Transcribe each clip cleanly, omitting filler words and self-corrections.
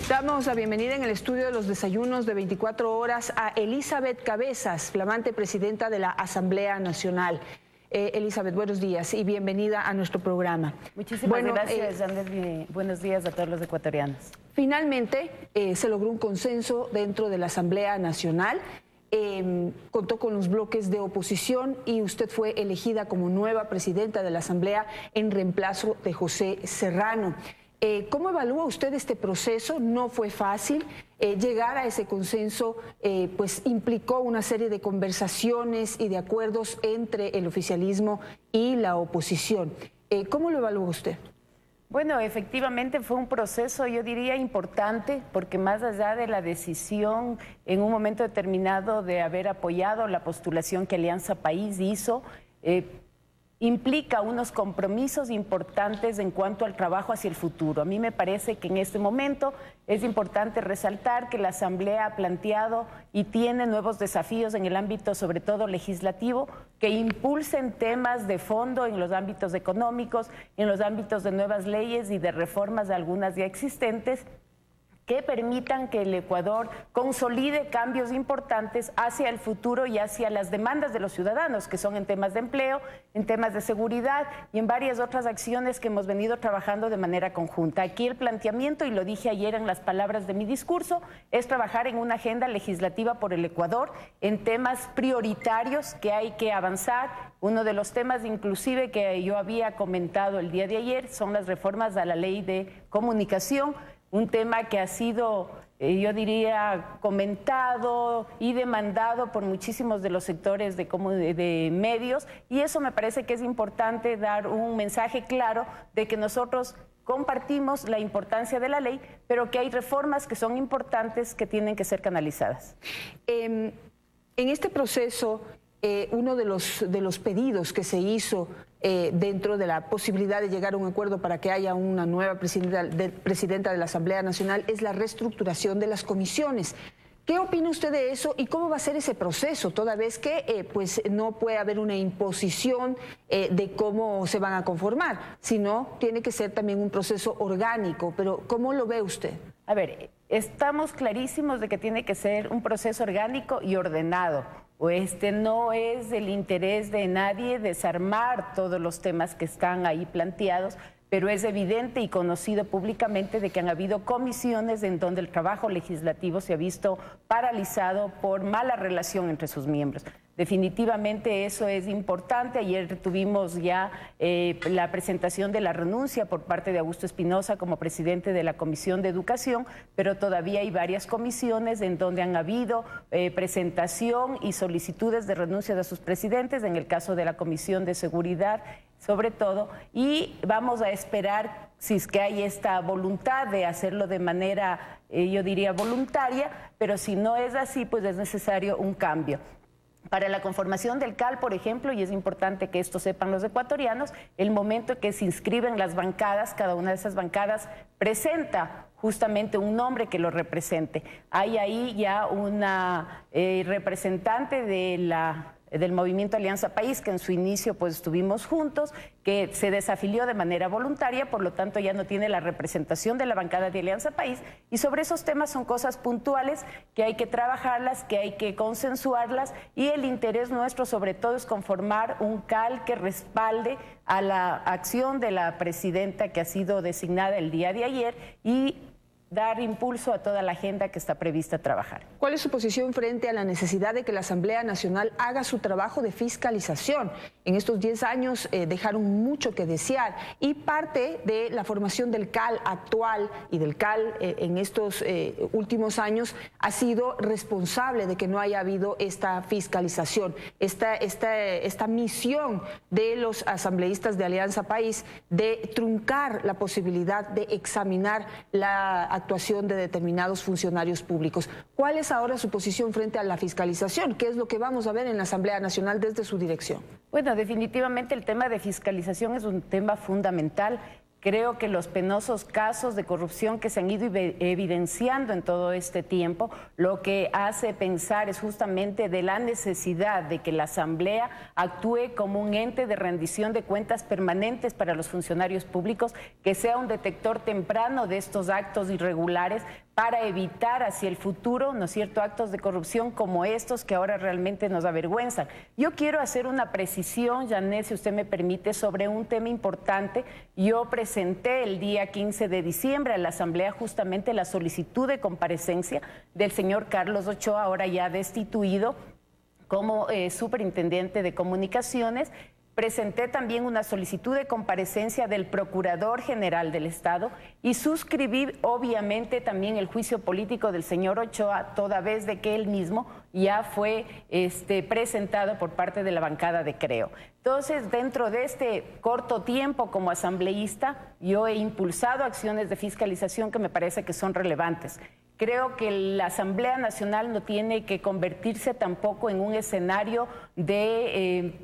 Damos la bienvenida en el estudio de los desayunos de 24 horas a Elizabeth Cabezas, flamante presidenta de la Asamblea Nacional. Elizabeth, buenos días y bienvenida a nuestro programa. Muchísimas gracias, Janet. Buenos días a todos los ecuatorianos. Finalmente, se logró un consenso dentro de la Asamblea Nacional. Contó con los bloques de oposición y usted fue elegida como nueva presidenta de la Asamblea en reemplazo de José Serrano. ¿Cómo evalúa usted este proceso? No fue fácil. Llegar a ese consenso pues implicó una serie de conversaciones y de acuerdos entre el oficialismo y la oposición. ¿Cómo lo evalúa usted? Bueno, efectivamente fue un proceso, yo diría, importante, porque más allá de la decisión en un momento determinado de haber apoyado la postulación que Alianza País hizo, implica unos compromisos importantes en cuanto al trabajo hacia el futuro. A mí me parece que en este momento es importante resaltar que la Asamblea ha planteado y tiene nuevos desafíos en el ámbito, sobre todo legislativo, que impulsen temas de fondo en los ámbitos económicos, en los ámbitos de nuevas leyes y de reformas de algunas ya existentes, que permitan que el Ecuador consolide cambios importantes hacia el futuro y hacia las demandas de los ciudadanos, que son en temas de empleo, en temas de seguridad y en varias otras acciones que hemos venido trabajando de manera conjunta. Aquí el planteamiento, y lo dije ayer en las palabras de mi discurso, es trabajar en una agenda legislativa por el Ecuador en temas prioritarios que hay que avanzar. Uno de los temas inclusive que yo había comentado el día de ayer son las reformas a la ley de comunicación, un tema que ha sido, yo diría, comentado y demandado por muchísimos de los sectores de medios, y eso me parece que es importante dar un mensaje claro de que nosotros compartimos la importancia de la ley, pero que hay reformas que son importantes que tienen que ser canalizadas. En este proceso, uno de los pedidos que se hizo dentro de la posibilidad de llegar a un acuerdo para que haya una nueva presidenta de la Asamblea Nacional es la reestructuración de las comisiones. ¿Qué opina usted de eso y cómo va a ser ese proceso, toda vez que pues no puede haber una imposición de cómo se van a conformar, sino tiene que ser también un proceso orgánico? Pero ¿cómo lo ve usted? A ver, estamos clarísimos de que tiene que ser un proceso orgánico y ordenado. No es el interés de nadie desarmar todos los temas que están ahí planteados, pero es evidente y conocido públicamente de que han habido comisiones en donde el trabajo legislativo se ha visto paralizado por mala relación entre sus miembros. Definitivamente eso es importante. Ayer tuvimos ya la presentación de la renuncia por parte de Augusto Espinosa como presidente de la Comisión de Educación, pero todavía hay varias comisiones en donde han habido presentación y solicitudes de renuncia de sus presidentes, en el caso de la Comisión de Seguridad sobre todo, y vamos a esperar si es que hay esta voluntad de hacerlo de manera, yo diría, voluntaria, pero si no es así, pues es necesario un cambio. Para la conformación del CAL, por ejemplo, y es importante que esto sepan los ecuatorianos, el momento en que se inscriben las bancadas, cada una de esas bancadas presenta justamente un nombre que lo represente. Hay ahí ya una representante del Movimiento Alianza País, que en su inicio pues estuvimos juntos, que se desafilió de manera voluntaria, por lo tanto ya no tiene la representación de la bancada de Alianza País, y sobre esos temas son cosas puntuales que hay que trabajarlas, que hay que consensuarlas, y el interés nuestro sobre todo es conformar un CAL que respalde a la acción de la presidenta que ha sido designada el día de ayer y dar impulso a toda la agenda que está prevista trabajar. ¿Cuál es su posición frente a la necesidad de que la Asamblea Nacional haga su trabajo de fiscalización? En estos 10 años dejaron mucho que desear, y parte de la formación del CAL actual y del CAL en estos últimos años ha sido responsable de que no haya habido esta fiscalización, esta misión de los asambleístas de Alianza País de truncar la posibilidad de examinar la actuación de determinados funcionarios públicos. ¿Cuál es ahora su posición frente a la fiscalización? ¿Qué es lo que vamos a ver en la Asamblea Nacional desde su dirección? Bueno, definitivamente el tema de fiscalización es un tema fundamental. Creo que los penosos casos de corrupción que se han ido evidenciando en todo este tiempo, lo que hace pensar es justamente de la necesidad de que la Asamblea actúe como un ente de rendición de cuentas permanentes para los funcionarios públicos, que sea un detector temprano de estos actos irregulares, para evitar hacia el futuro, ¿no es cierto?, actos de corrupción como estos que ahora realmente nos avergüenzan. Yo quiero hacer una precisión, Janet, si usted me permite, sobre un tema importante. Yo presenté el día 15 de diciembre a la Asamblea justamente la solicitud de comparecencia del señor Carlos Ochoa, ahora ya destituido como superintendente de comunicaciones. Presenté también una solicitud de comparecencia del Procurador General del Estado y suscribí obviamente también el juicio político del señor Ochoa, toda vez de que él mismo ya fue presentado por parte de la bancada de Creo. Entonces, dentro de este corto tiempo como asambleísta, yo he impulsado acciones de fiscalización que me parece que son relevantes. Creo que la Asamblea Nacional no tiene que convertirse tampoco en un escenario de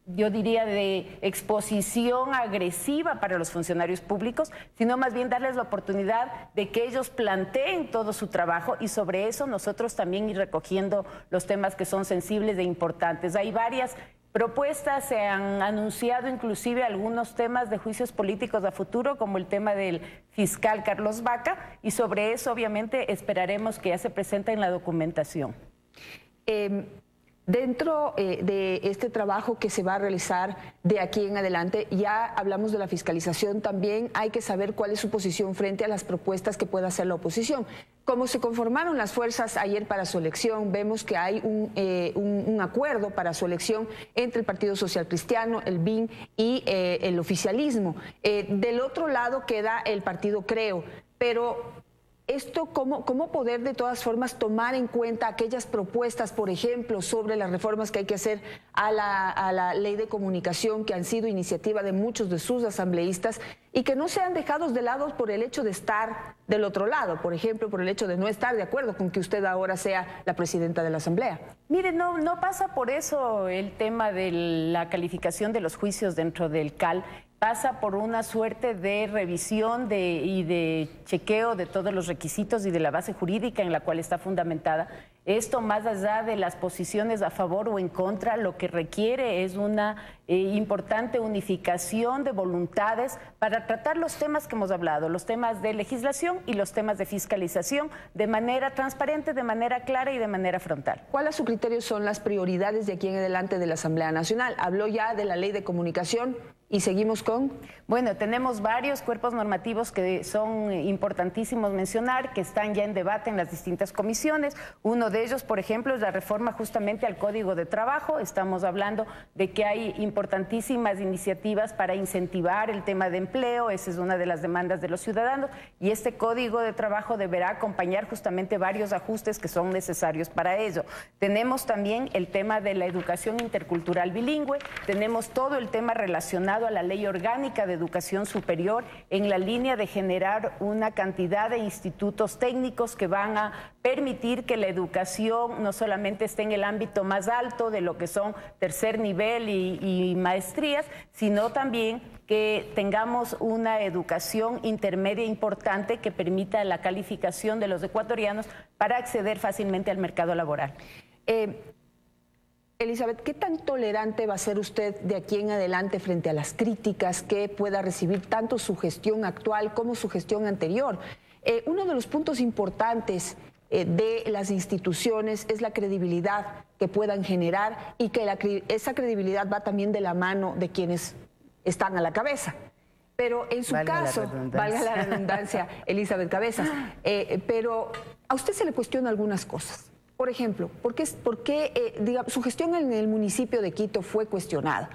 yo diría, de exposición agresiva para los funcionarios públicos, sino más bien darles la oportunidad de que ellos planteen todo su trabajo y sobre eso nosotros también ir recogiendo los temas que son sensibles e importantes. Hay varias propuestas, se han anunciado inclusive algunos temas de juicios políticos a futuro, como el tema del fiscal Carlos Vaca, y sobre eso obviamente esperaremos que ya se presente en la documentación. Dentro de este trabajo que se va a realizar de aquí en adelante, ya hablamos de la fiscalización, también hay que saber cuál es su posición frente a las propuestas que pueda hacer la oposición. Como se conformaron las fuerzas ayer para su elección, vemos que hay un acuerdo para su elección entre el Partido Social Cristiano, el BIN y el oficialismo. Del otro lado queda el Partido Creo, pero esto, ¿cómo poder de todas formas tomar en cuenta aquellas propuestas, por ejemplo, sobre las reformas que hay que hacer a la ley de comunicación, que han sido iniciativa de muchos de sus asambleístas y que no sean dejados de lado por el hecho de estar del otro lado, por ejemplo, por el hecho de no estar de acuerdo con que usted ahora sea la presidenta de la Asamblea? Mire, no pasa por eso el tema de la calificación de los juicios dentro del CAL. Pasa por una suerte de revisión y de chequeo de todos los requisitos y de la base jurídica en la cual está fundamentada. Esto, más allá de las posiciones a favor o en contra, lo que requiere es una importante unificación de voluntades para tratar los temas que hemos hablado, los temas de legislación y los temas de fiscalización de manera transparente, de manera clara y de manera frontal. ¿Cuál a su criterio son las prioridades de aquí en adelante de la Asamblea Nacional? Habló ya de la ley de comunicación. ¿Y seguimos con? Bueno, tenemos varios cuerpos normativos que son importantísimos mencionar, que están ya en debate en las distintas comisiones. Uno de ellos, por ejemplo, es la reforma justamente al Código de Trabajo. Estamos hablando de que hay importantísimas iniciativas para incentivar el tema de empleo. Esa es una de las demandas de los ciudadanos. Y este Código de Trabajo deberá acompañar justamente varios ajustes que son necesarios para ello. Tenemos también el tema de la educación intercultural bilingüe. Tenemos todo el tema relacionado a la Ley Orgánica de Educación Superior en la línea de generar una cantidad de institutos técnicos que van a permitir que la educación no solamente esté en el ámbito más alto de lo que son tercer nivel y maestrías, sino también que tengamos una educación intermedia importante que permita la calificación de los ecuatorianos para acceder fácilmente al mercado laboral. Elizabeth, ¿qué tan tolerante va a ser usted de aquí en adelante frente a las críticas que pueda recibir tanto su gestión actual como su gestión anterior? Uno de los puntos importantes de las instituciones es la credibilidad que puedan generar y que esa credibilidad va también de la mano de quienes están a la cabeza. Pero en su caso, valga la redundancia, Elizabeth Cabezas, pero a usted se le cuestiona algunas cosas. Por ejemplo, ¿por qué digamos, su gestión en el municipio de Quito fue cuestionada?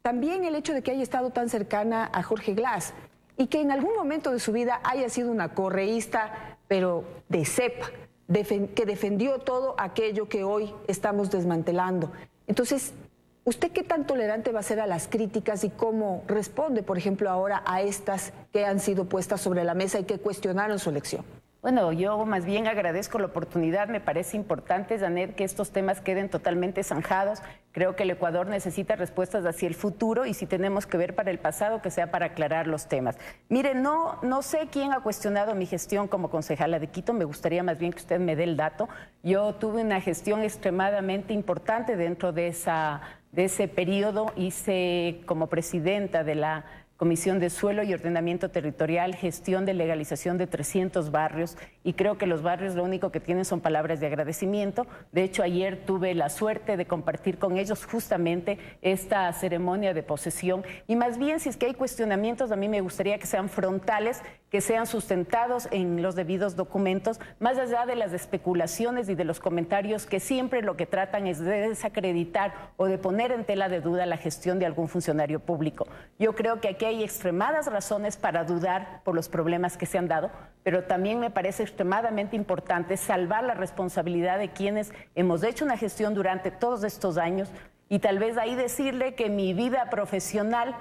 También el hecho de que haya estado tan cercana a Jorge Glass y que en algún momento de su vida haya sido una correísta, pero de cepa, que defendió todo aquello que hoy estamos desmantelando. Entonces, ¿usted qué tan tolerante va a ser a las críticas y cómo responde, por ejemplo, ahora a estas que han sido puestas sobre la mesa y que cuestionaron su elección? Bueno, yo más bien agradezco la oportunidad. Me parece importante, Janet, que estos temas queden totalmente zanjados. Creo que el Ecuador necesita respuestas hacia el futuro y si tenemos que ver para el pasado, que sea para aclarar los temas. Mire, no sé quién ha cuestionado mi gestión como concejala de Quito. Me gustaría más bien que usted me dé el dato. Yo tuve una gestión extremadamente importante dentro de ese periodo. Hice como presidenta de la Comisión de Suelo y Ordenamiento Territorial, gestión de legalización de 300 barrios, y creo que los barrios lo único que tienen son palabras de agradecimiento. De hecho, ayer tuve la suerte de compartir con ellos justamente esta ceremonia de posesión, y más bien, si es que hay cuestionamientos, a mí me gustaría que sean frontales, que sean sustentados en los debidos documentos, más allá de las especulaciones y de los comentarios que siempre lo que tratan es de desacreditar o de poner en tela de duda la gestión de algún funcionario público. Yo creo que aquí hay extremadas razones para dudar por los problemas que se han dado, pero también me parece extremadamente importante salvar la responsabilidad de quienes hemos hecho una gestión durante todos estos años, y tal vez ahí decirle que mi vida profesional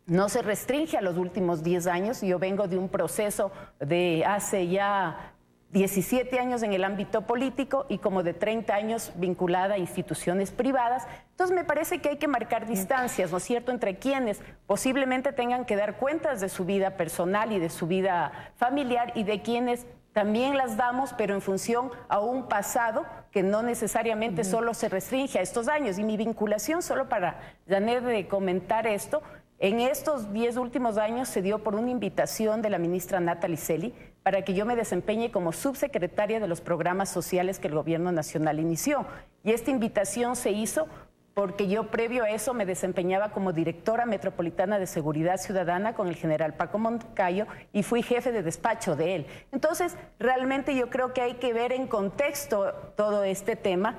no se restringe a los últimos 10 años. Yo vengo de un proceso de hace ya 17 años en el ámbito político y como de 30 años vinculada a instituciones privadas. Entonces me parece que hay que marcar distancias, ¿no es cierto?, entre quienes posiblemente tengan que dar cuentas de su vida personal y de su vida familiar, y de quienes también las damos, pero en función a un pasado que no necesariamente solo se restringe a estos años. Y mi vinculación, solo para Janet de comentar esto, en estos 10 últimos años se dio por una invitación de la ministra Natalie Celi para que yo me desempeñe como subsecretaria de los programas sociales que el Gobierno Nacional inició. Y esta invitación se hizo porque yo previo a eso me desempeñaba como directora metropolitana de Seguridad Ciudadana con el general Paco Moncayo y fui jefe de despacho de él. Entonces, realmente yo creo que hay que ver en contexto todo este tema.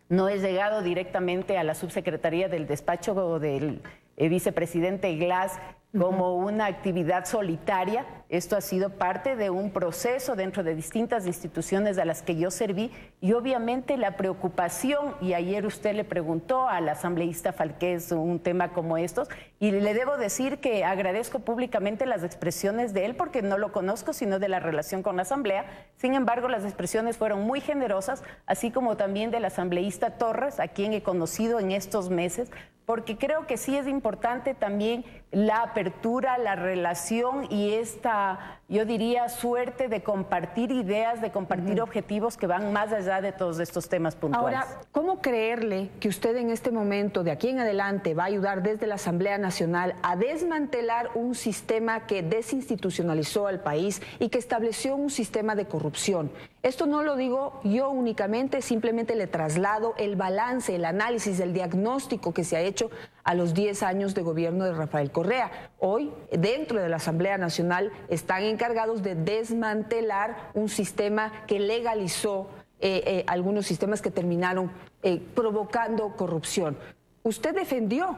No he llegado directamente a la subsecretaría del despacho o del vicepresidente Glass como una actividad solitaria. Esto ha sido parte de un proceso dentro de distintas instituciones a las que yo serví, y obviamente la preocupación, y ayer usted le preguntó al asambleísta Falqués un tema como estos, y le debo decir que agradezco públicamente las expresiones de él, porque no lo conozco sino de la relación con la asamblea. Sin embargo, las expresiones fueron muy generosas, así como también del asambleísta Torres, a quien he conocido en estos meses, porque creo que sí es importante también la apertura, la relación y esta, yo diría, suerte de compartir ideas, de compartir objetivos que van más allá de todos estos temas puntuales. Ahora, ¿cómo creerle que usted en este momento, de aquí en adelante, va a ayudar desde la Asamblea Nacional a desmantelar un sistema que desinstitucionalizó al país y que estableció un sistema de corrupción? Esto no lo digo yo únicamente, simplemente le traslado el balance, el análisis, el diagnóstico que se ha hecho a los 10 años de gobierno de Rafael Correa. Hoy, dentro de la Asamblea Nacional, están encargados de desmantelar un sistema que legalizó algunos sistemas que terminaron provocando corrupción. Usted defendió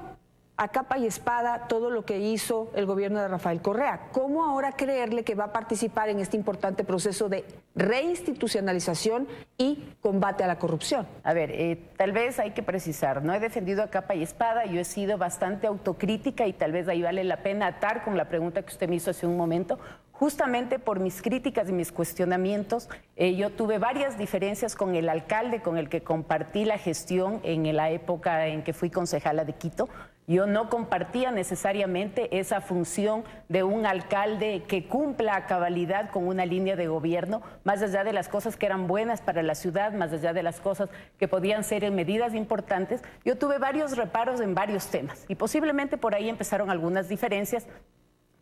a capa y espada todo lo que hizo el gobierno de Rafael Correa. ¿Cómo ahora creerle que va a participar en este importante proceso de reinstitucionalización y combate a la corrupción? A ver, tal vez hay que precisar, no he defendido a capa y espada, yo he sido bastante autocrítica, y tal vez ahí vale la pena atar con la pregunta que usted me hizo hace un momento. Justamente por mis críticas y mis cuestionamientos, yo tuve varias diferencias con el alcalde con el que compartí la gestión en la época en que fui concejala de Quito. Yo no compartía necesariamente esa función de un alcalde que cumpla a cabalidad con una línea de gobierno, más allá de las cosas que eran buenas para la ciudad, más allá de las cosas que podían ser en medidas importantes. Yo tuve varios reparos en varios temas, y posiblemente por ahí empezaron algunas diferencias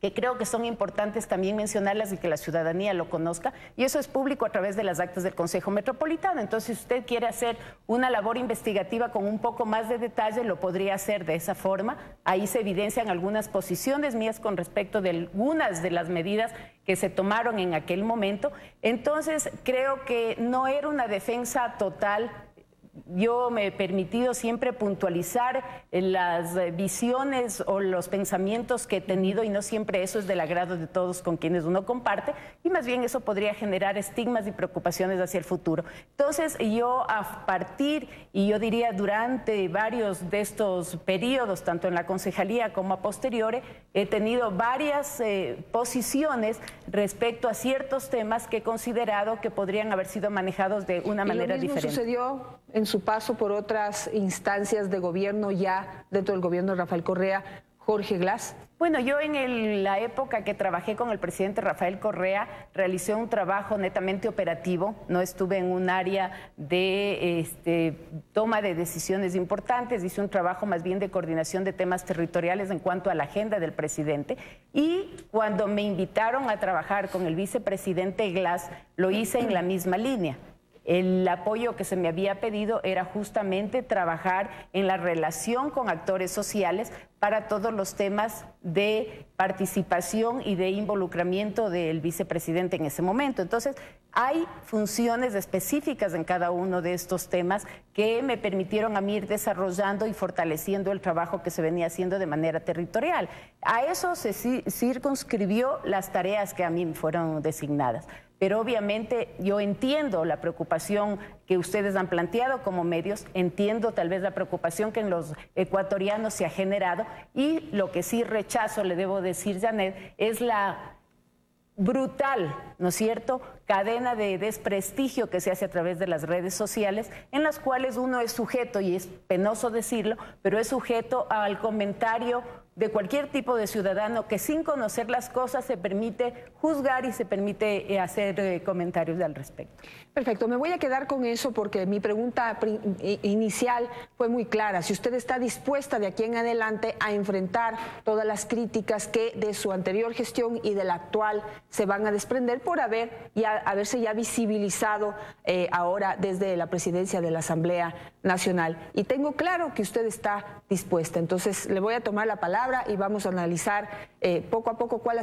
que creo que son importantes también mencionarlas y que la ciudadanía lo conozca, y eso es público a través de las actas del Consejo Metropolitano. Entonces, si usted quiere hacer una labor investigativa con un poco más de detalle, lo podría hacer de esa forma. Ahí se evidencian algunas posiciones mías con respecto de algunas de las medidas que se tomaron en aquel momento. Entonces, creo que no era una defensa total. Yo me he permitido siempre puntualizar las visiones o los pensamientos que he tenido, y no siempre eso es del agrado de todos con quienes uno comparte, y más bien eso podría generar estigmas y preocupaciones hacia el futuro. Entonces, yo a partir, y yo diría durante varios de estos periodos, tanto en la concejalía como a posteriori, he tenido varias posiciones respecto a ciertos temas que he considerado que podrían haber sido manejados de una manera diferente. ¿Lo mismo sucedió en su paso por otras instancias de gobierno ya dentro del gobierno de Rafael Correa, Jorge Glass? Bueno, yo en la época que trabajé con el presidente Rafael Correa, realicé un trabajo netamente operativo, no estuve en un área de toma de decisiones importantes, hice un trabajo más bien de coordinación de temas territoriales en cuanto a la agenda del presidente, y cuando me invitaron a trabajar con el vicepresidente Glass, lo hice en la misma línea. El apoyo que se me había pedido era justamente trabajar en la relación con actores sociales para todos los temas de participación y de involucramiento del vicepresidente en ese momento. Entonces, hay funciones específicas en cada uno de estos temas que me permitieron a mí ir desarrollando y fortaleciendo el trabajo que se venía haciendo de manera territorial. A eso se circunscribió las tareas que a mí me fueron designadas. Pero obviamente yo entiendo la preocupación que ustedes han planteado como medios, entiendo tal vez la preocupación que en los ecuatorianos se ha generado, y lo que sí rechazo, le debo decir, Janet, es la brutal, ¿no es cierto?, cadena de desprestigio que se hace a través de las redes sociales, en las cuales uno es sujeto, y es penoso decirlo, pero es sujeto al comentario de cualquier tipo de ciudadano que sin conocer las cosas se permite juzgar y se permite hacer comentarios al respecto. Perfecto, me voy a quedar con eso porque mi pregunta inicial fue muy clara. Si usted está dispuesta de aquí en adelante a enfrentar todas las críticas que de su anterior gestión y de la actual se van a desprender por haberse ya visibilizado ahora desde la presidencia de la Asamblea Nacional. Y tengo claro que usted está dispuesta. Entonces le voy a tomar la palabra y vamos a analizar poco a poco cuál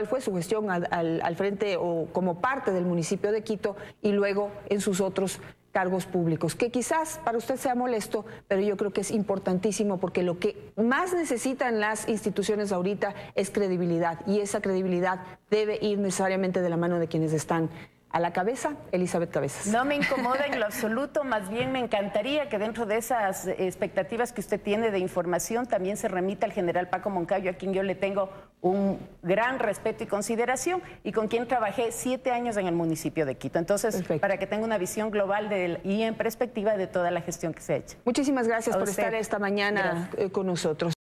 fue su gestión al frente o como parte del municipio de Quito, y luego en sus otros cargos públicos, que quizás para usted sea molesto, pero yo creo que es importantísimo, porque lo que más necesitan las instituciones ahorita es credibilidad, y esa credibilidad debe ir necesariamente de la mano de quienes están a la cabeza. Elizabeth Cabezas. No me incomoda en lo absoluto, más bien me encantaría que dentro de esas expectativas que usted tiene de información también se remita al general Paco Moncayo, a quien yo le tengo un gran respeto y consideración, y con quien trabajé 7 años en el municipio de Quito. Entonces, perfecto, para que tenga una visión global y en perspectiva de toda la gestión que se ha hecho. Muchísimas gracias por estar esta mañana con nosotros.